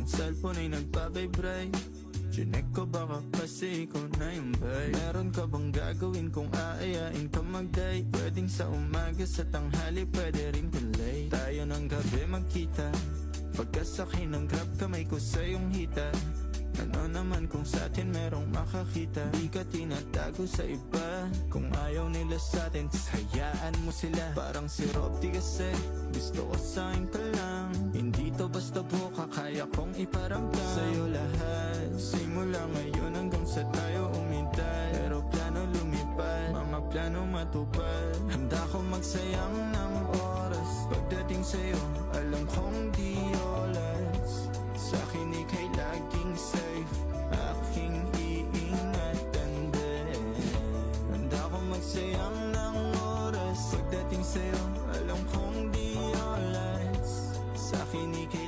Yung cellphone ay nagpa-vibrate. Chinek ko baka kasi ikaw na yung babe. Meron ka bang gagawin kung aayain ka mag-date? Pwedeng sa umaga, sa tanghali, pwede rin kung late. Tayo ng gabi magkita, pagkasakay ng grab kamay ko sa iyong hita. Ano naman kung sa atin merong makakita? Di ka tinatago sa iba. Kung ayaw nila sa atin, hayaan mo sila. Parang si Robby kasi gusto ko sa'yo ka lang. Hindi to basta buka, kaya kong iparamdam sa'yo lahat. Simula ngayon hanggang sa tayo umintay. Pero plano lumipad, mga plano matupad. Handa ko magsayang ng oras. Pagdating sa'yo, alam kong di oras. Sa'kin ika'y laging safe, aking iingatan din. Handa ko magsayang ng oras. Pagdating sa'yo, alam kong di oras. Sa'kin ika'y